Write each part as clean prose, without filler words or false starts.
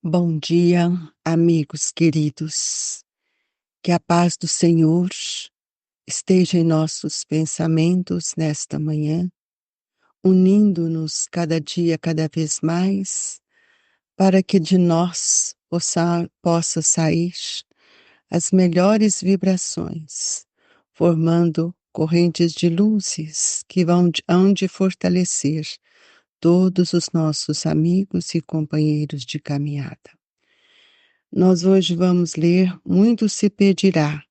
Bom dia, amigos queridos. Que a paz do Senhor esteja em nossos pensamentos nesta manhã, unindo-nos cada dia, cada vez mais, para que de nós possa sair as melhores vibrações, formando correntes de luzes que hão de fortalecer todos os nossos amigos e companheiros de caminhada. Nós hoje vamos ler Muito se pedirá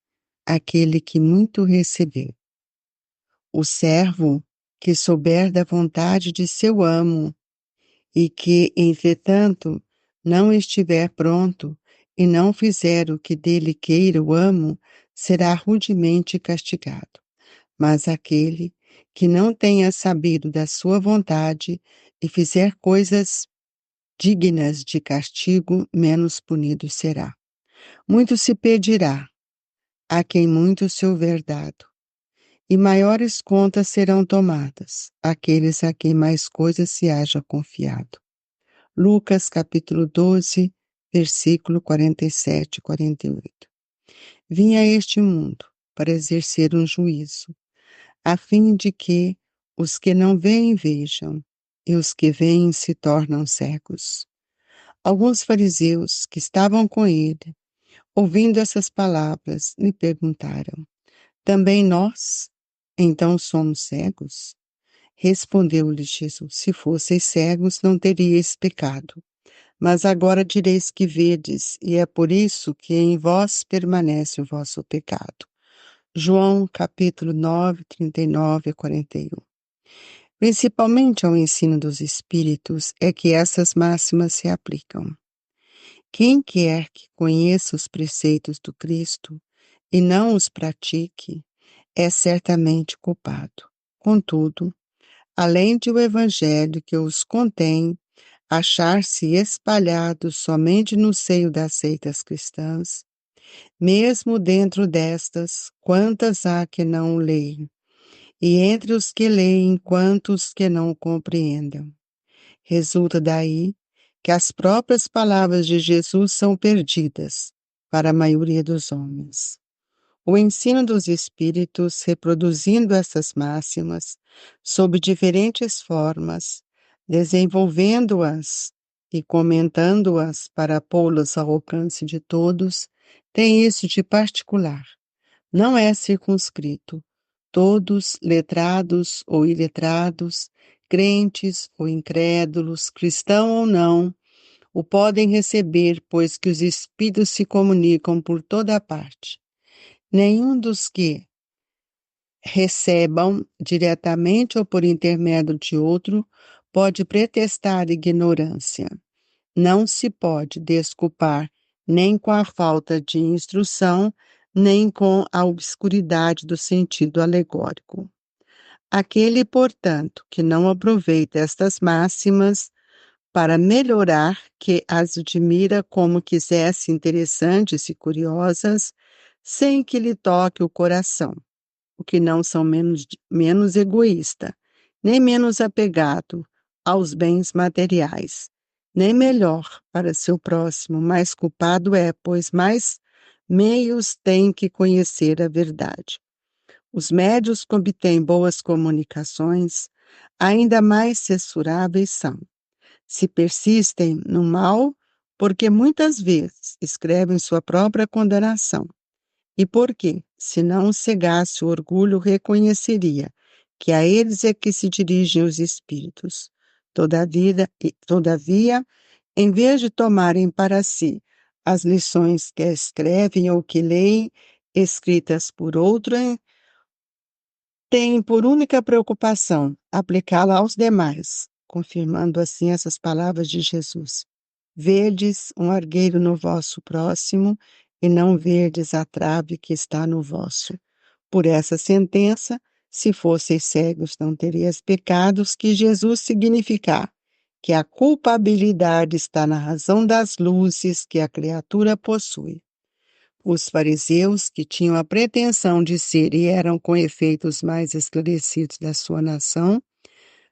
àquele que muito recebeu. O servo que souber da vontade de seu amo e que, entretanto, não estiver pronto e não fizer o que dele queira o amo, será rudemente castigado. Mas aquele que não tenha sabido da sua vontade e fizer coisas dignas de castigo, menos punido será. Muito se pedirá a quem muito se houver dado, e maiores contas serão tomadas àqueles a quem mais coisas se haja confiado. Lucas capítulo 12, versículo 47 e 48. Vim a este mundo para exercer um juízo, a fim de que os que não veem vejam, e os que veem se tornam cegos. Alguns fariseus que estavam com ele, ouvindo essas palavras, lhe perguntaram: também nós, então, somos cegos? Respondeu-lhe Jesus: se fosseis cegos, não teríeis pecado. Mas agora direis que vedes, e é por isso que em vós permanece o vosso pecado. João, capítulo 9, 39 a 41. Principalmente ao ensino dos Espíritos é que essas máximas se aplicam. Quem quer que conheça os preceitos do Cristo e não os pratique, é certamente culpado. Contudo, além de o Evangelho que os contém achar-se espalhado somente no seio das seitas cristãs, mesmo dentro destas, quantas há que não o leem, e entre os que leem, quantos que não o compreendam. Resulta daí que as próprias palavras de Jesus são perdidas para a maioria dos homens. O ensino dos Espíritos, reproduzindo essas máximas, sob diferentes formas, desenvolvendo-as e comentando-as para pô-las ao alcance de todos, tem isso de particular. Não é circunscrito. Todos, letrados ou iletrados, crentes ou incrédulos, cristão ou não, o podem receber, pois que os Espíritos se comunicam por toda a parte. Nenhum dos que recebam, diretamente ou por intermédio de outro, pode pretextar ignorância. Não se pode desculpar nem com a falta de instrução, nem com a obscuridade do sentido alegórico. Aquele, portanto, que não aproveita estas máximas para melhorar, que as admira como quisesse interessantes e curiosas, sem que lhe toque o coração, o que não são menos egoísta, nem menos apegado aos bens materiais, nem melhor para seu próximo, mais culpado é, pois mais meios tem que conhecer a verdade. Os médios que obtêm boas comunicações, ainda mais censuráveis são. Se persistem no mal, porque muitas vezes escrevem sua própria condenação. E porque, se não cegasse o orgulho, reconheceria que a eles é que se dirigem os espíritos. Todavia, em vez de tomarem para si as lições que escrevem ou que leem, escritas por outrem, têm por única preocupação aplicá-la aos demais, confirmando assim essas palavras de Jesus. Vedes um argueiro no vosso próximo, e não verdes a trave que está no vosso. Por essa sentença, se fosseis cegos, não terias pecados, que Jesus significar que a culpabilidade está na razão das luzes que a criatura possui. Os fariseus, que tinham a pretensão de ser e eram com efeito os mais esclarecidos da sua nação,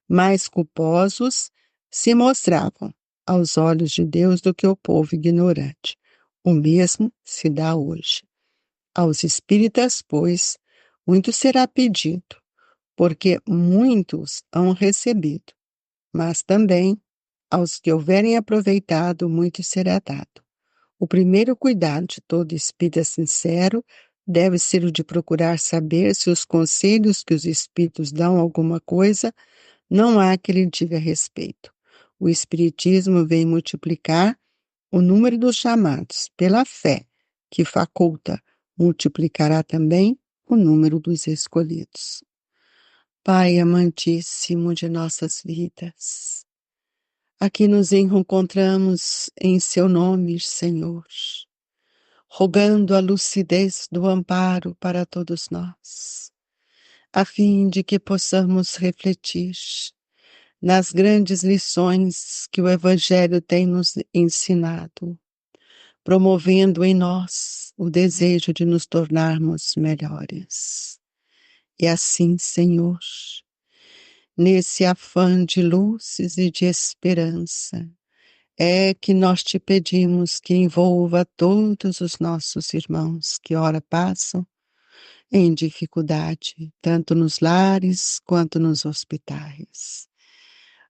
mais culposos, se mostravam, aos olhos de Deus do que o povo ignorante. O mesmo se dá hoje. Aos espíritas, pois, muito será pedido, porque muitos hão recebido, mas também aos que houverem aproveitado, muito será dado. O primeiro cuidado de todo espírita sincero deve ser o de procurar saber se os conselhos que os espíritos dão alguma coisa não há que lhe diga respeito. O espiritismo vem multiplicar o número dos chamados pela fé, que faculta, multiplicará também o número dos escolhidos. Pai amantíssimo de nossas vidas, aqui nos encontramos em seu nome, Senhor, rogando a lucidez do amparo para todos nós, a fim de que possamos refletir nas grandes lições que o Evangelho tem nos ensinado, promovendo em nós o desejo de nos tornarmos melhores. E assim, Senhor, nesse afã de luzes e de esperança, é que nós te pedimos que envolva todos os nossos irmãos que ora passam em dificuldade, tanto nos lares quanto nos hospitais.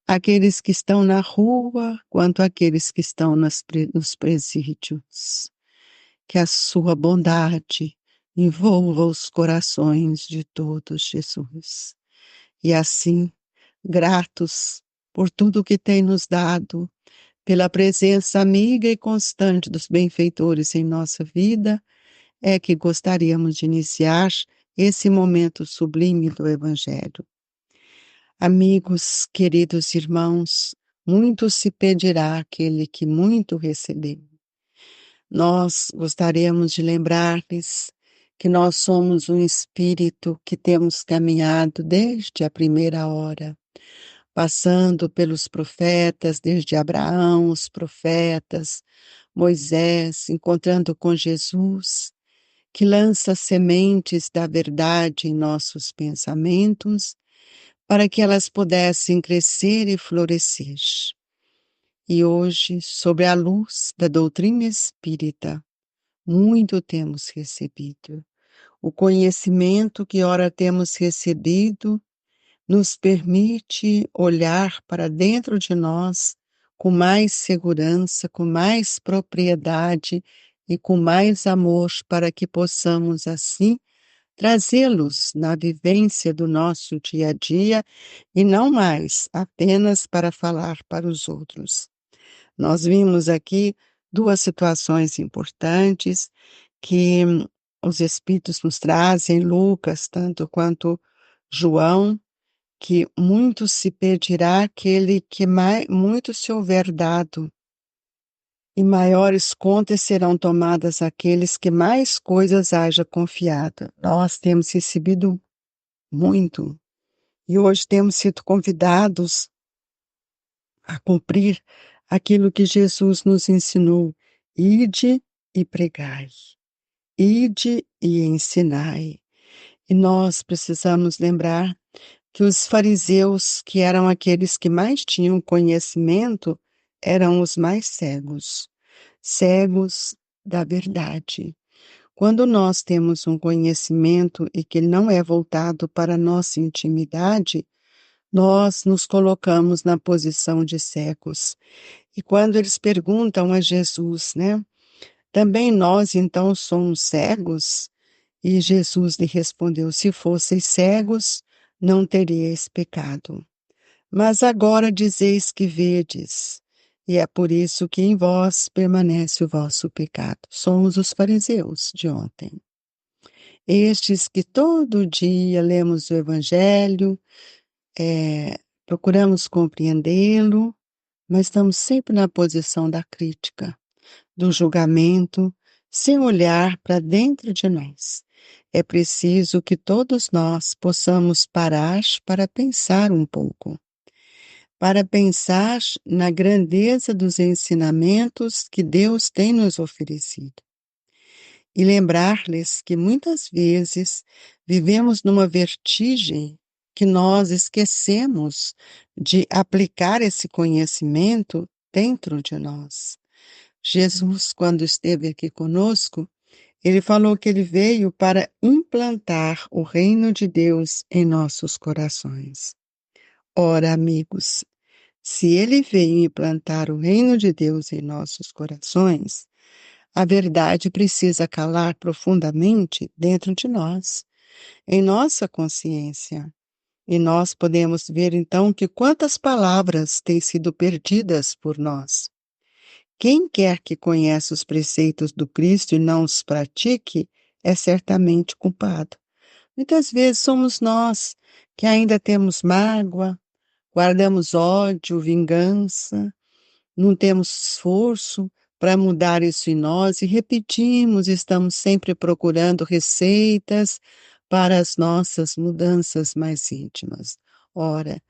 Aqueles que estão na rua, quanto aqueles que estão nos presídios. Que a sua bondade envolva os corações de todos, Jesus. E assim, gratos por tudo que tem nos dado, pela presença amiga e constante dos benfeitores em nossa vida, é que gostaríamos de iniciar esse momento sublime do Evangelho. Amigos, queridos irmãos, muito se pedirá àquele que muito recebeu. Nós gostaríamos de lembrar-lhes que nós somos um espírito que temos caminhado desde a primeira hora, passando pelos profetas, desde Abraão, os profetas, Moisés, encontrando com Jesus, que lança sementes da verdade em nossos pensamentos, para que elas pudessem crescer e florescer. E hoje, sob a luz da doutrina espírita, muito temos recebido. O conhecimento que ora temos recebido nos permite olhar para dentro de nós com mais segurança, com mais propriedade e com mais amor, para que possamos, assim, trazê-los na vivência do nosso dia a dia e não mais apenas para falar para os outros. Nós vimos aqui duas situações importantes que os Espíritos nos trazem, Lucas, tanto quanto João, que muito se pedirá aquele que muito se houver dado, e maiores contas serão tomadas aqueles que mais coisas haja confiado. Nós temos recebido muito, e hoje temos sido convidados a cumprir aquilo que Jesus nos ensinou: ide e pregai, ide e ensinai. E nós precisamos lembrar que os fariseus, que eram aqueles que mais tinham conhecimento, eram os mais cegos, cegos da verdade. Quando nós temos um conhecimento e que ele não é voltado para a nossa intimidade, nós nos colocamos na posição de cegos. E quando eles perguntam a Jesus, né, também nós então somos cegos? E Jesus lhe respondeu: se fosseis cegos, não teríeis pecado. Mas agora dizeis que vedes, e é por isso que em vós permanece o vosso pecado. Somos os fariseus de ontem. Estes que todo dia lemos o Evangelho, procuramos compreendê-lo, mas estamos sempre na posição da crítica, do julgamento, sem olhar para dentro de nós. É preciso que todos nós possamos parar para pensar um pouco, para pensar na grandeza dos ensinamentos que Deus tem nos oferecido. E lembrar-lhes que muitas vezes vivemos numa vertigem que nós esquecemos de aplicar esse conhecimento dentro de nós. Jesus, quando esteve aqui conosco, ele falou que ele veio para implantar o reino de Deus em nossos corações. Ora, amigos, se ele veio implantar o reino de Deus em nossos corações, a verdade precisa calar profundamente dentro de nós, em nossa consciência. E nós podemos ver então que quantas palavras têm sido perdidas por nós. Quem quer que conheça os preceitos do Cristo e não os pratique, é certamente culpado. Muitas vezes somos nós que ainda temos mágoa, guardamos ódio, vingança, não temos esforço para mudar isso em nós e repetimos, estamos sempre procurando receitas para as nossas mudanças mais íntimas. Ora,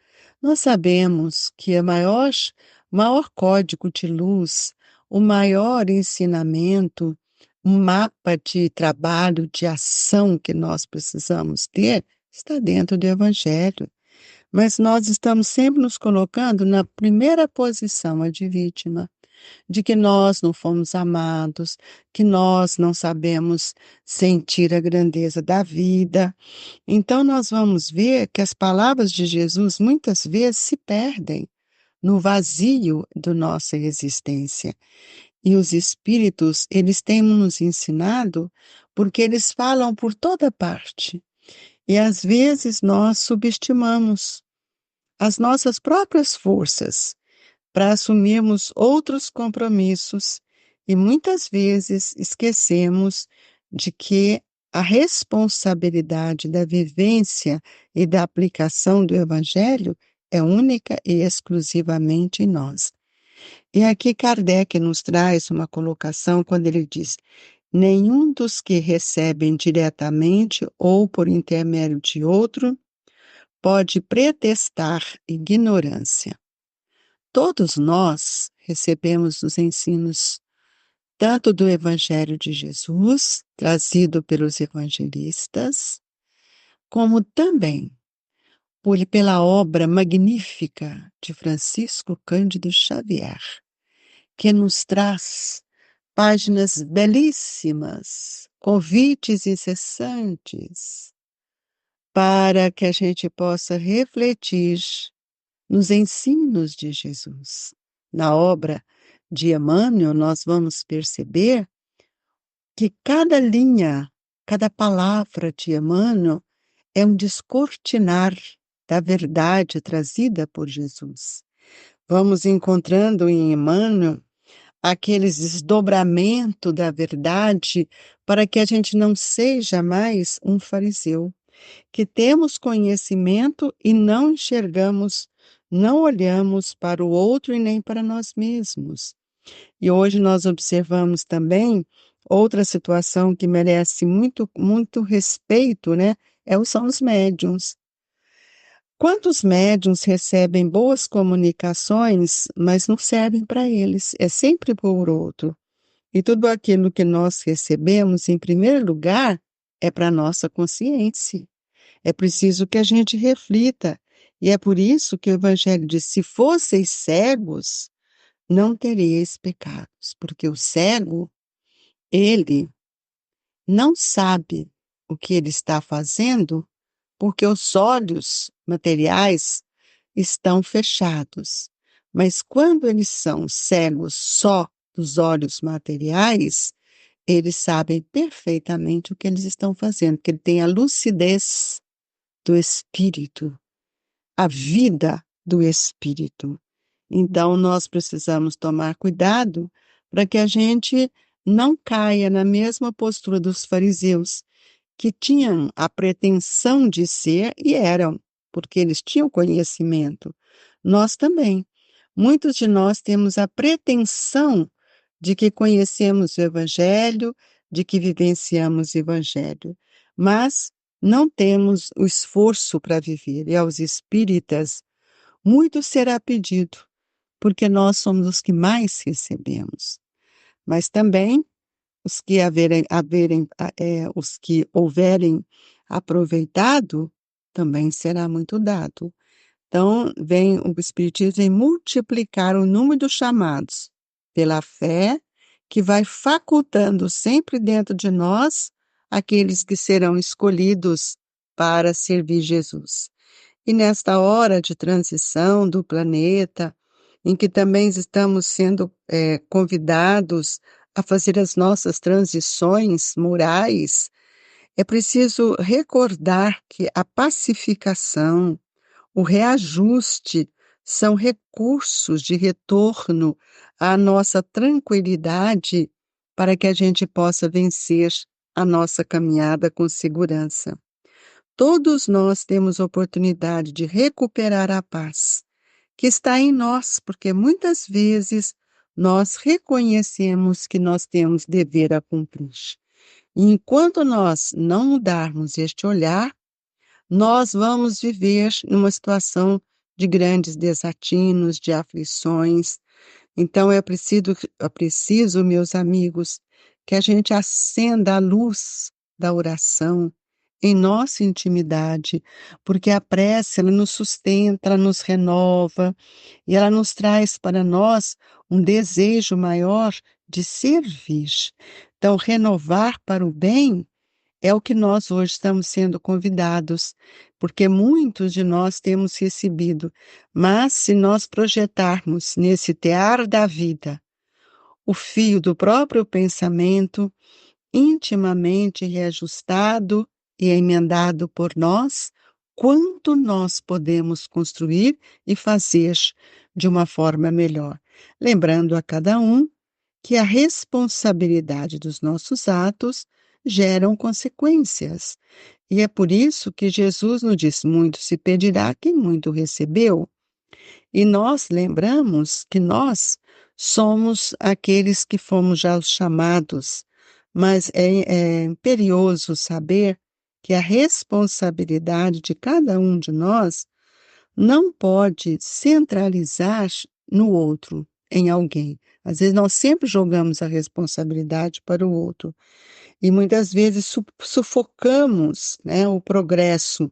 nós sabemos que maior código de luz, o maior ensinamento, um mapa de trabalho, de ação que nós precisamos ter, está dentro do Evangelho. Mas nós estamos sempre nos colocando na primeira posição, a de vítima, de que nós não fomos amados, que nós não sabemos sentir a grandeza da vida. Então, nós vamos ver que as palavras de Jesus muitas vezes se perdem no vazio da nossa existência. E os espíritos, eles têm nos ensinado porque eles falam por toda parte. E às vezes nós subestimamos as nossas próprias forças para assumirmos outros compromissos e muitas vezes esquecemos de que a responsabilidade da vivência e da aplicação do Evangelho é única e exclusivamente em nós. E aqui Kardec nos traz uma colocação quando ele diz: nenhum dos que recebem diretamente ou por intermédio de outro pode pretestar ignorância. Todos nós recebemos os ensinos tanto do Evangelho de Jesus, trazido pelos evangelistas, como também pela obra magnífica de Francisco Cândido Xavier, que nos traz páginas belíssimas, convites incessantes, para que a gente possa refletir nos ensinos de Jesus. Na obra de Emmanuel, nós vamos perceber que cada linha, cada palavra de Emmanuel é um descortinar da verdade trazida por Jesus. Vamos encontrando em Emmanuel aqueles desdobramentos da verdade para que a gente não seja mais um fariseu, que temos conhecimento e não enxergamos, não olhamos para o outro e nem para nós mesmos. E hoje nós observamos também outra situação que merece muito respeito, né? São os médiuns. Quantos médiuns recebem boas comunicações, mas não servem para eles? É sempre por outro. E tudo aquilo que nós recebemos, em primeiro lugar, é para a nossa consciência. É preciso que a gente reflita. E é por isso que o Evangelho diz: se fosseis cegos, não teríeis pecados. Porque o cego, ele não sabe o que ele está fazendo, porque os olhos materiais estão fechados. Mas quando eles são cegos só dos olhos materiais, eles sabem perfeitamente o que eles estão fazendo, porque ele tem a lucidez do espírito, a vida do espírito. Então, nós precisamos tomar cuidado para que a gente não caia na mesma postura dos fariseus, que tinham a pretensão de ser e eram, porque eles tinham conhecimento. Nós também. Muitos de nós temos a pretensão de que conhecemos o Evangelho, de que vivenciamos o Evangelho, mas não temos o esforço para viver. E aos espíritas, muito será pedido, porque nós somos os que mais recebemos. Mas também os que houverem aproveitado, também será muito dado. Então, o Espiritismo vem multiplicar o número dos chamados pela fé, que vai facultando sempre dentro de nós aqueles que serão escolhidos para servir Jesus. E nesta hora de transição do planeta, em que também estamos sendo convidados a fazer as nossas transições morais, é preciso recordar que a pacificação, o reajuste, são recursos de retorno à nossa tranquilidade para que a gente possa vencer a nossa caminhada com segurança. Todos nós temos oportunidade de recuperar a paz que está em nós, porque muitas vezes nós reconhecemos que nós temos dever a cumprir. E enquanto nós não mudarmos este olhar, nós vamos viver numa situação de grandes desatinos, de aflições. Então é preciso, meus amigos, que a gente acenda a luz da oração em nossa intimidade, porque a prece, ela nos sustenta, ela nos renova e ela nos traz para nós um desejo maior de servir. Então, renovar para o bem é o que nós hoje estamos sendo convidados, porque muitos de nós temos recebido, mas se nós projetarmos nesse tear da vida o fio do próprio pensamento, intimamente reajustado e emendado por nós, quanto nós podemos construir e fazer de uma forma melhor. Lembrando a cada um que a responsabilidade dos nossos atos geram consequências. E é por isso que Jesus nos diz: muito se pedirá quem muito recebeu. E nós lembramos que nós somos aqueles que fomos já os chamados, mas é imperioso saber que a responsabilidade de cada um de nós não pode centralizar no outro, em alguém. Às vezes nós sempre jogamos a responsabilidade para o outro e muitas vezes sufocamos, né, o progresso.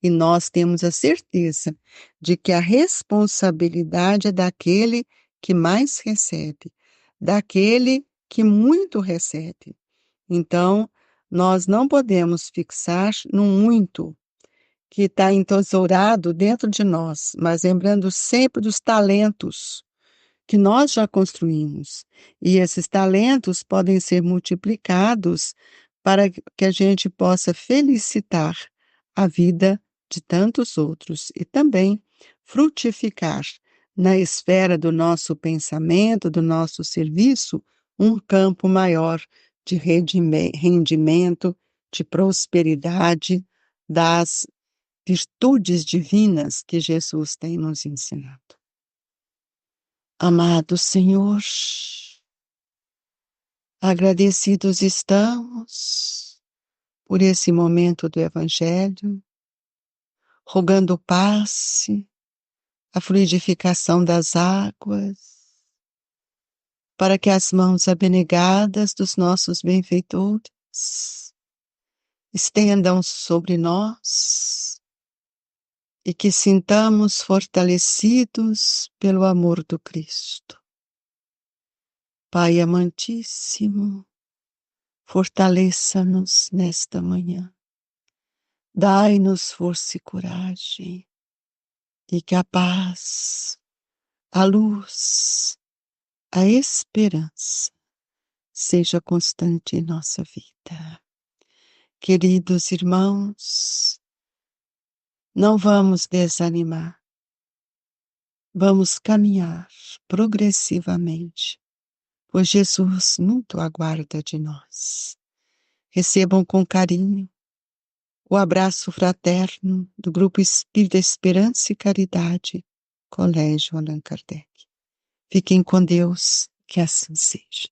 E nós temos a certeza de que a responsabilidade é daquele que mais recebe, daquele que muito recebe. Então, nós não podemos fixar no muito que está entesourado dentro de nós, mas lembrando sempre dos talentos que nós já construímos. E esses talentos podem ser multiplicados para que a gente possa felicitar a vida de tantos outros e também frutificar na esfera do nosso pensamento, do nosso serviço, um campo maior de rendimento, de prosperidade, das virtudes divinas que Jesus tem nos ensinado. Amado Senhor, agradecidos estamos por esse momento do Evangelho, rogando passe, a fluidificação das águas, para que as mãos abnegadas dos nossos benfeitores estendam sobre nós e que sintamos fortalecidos pelo amor do Cristo. Pai amantíssimo, fortaleça-nos nesta manhã. Dai-nos força e coragem, e que a paz, a luz, a esperança seja constante em nossa vida. Queridos irmãos, não vamos desanimar, vamos caminhar progressivamente, pois Jesus muito aguarda de nós. Recebam com carinho o abraço fraterno do Grupo Espírita Esperança e Caridade, Colégio Allan Kardec. Fiquem com Deus, que assim seja.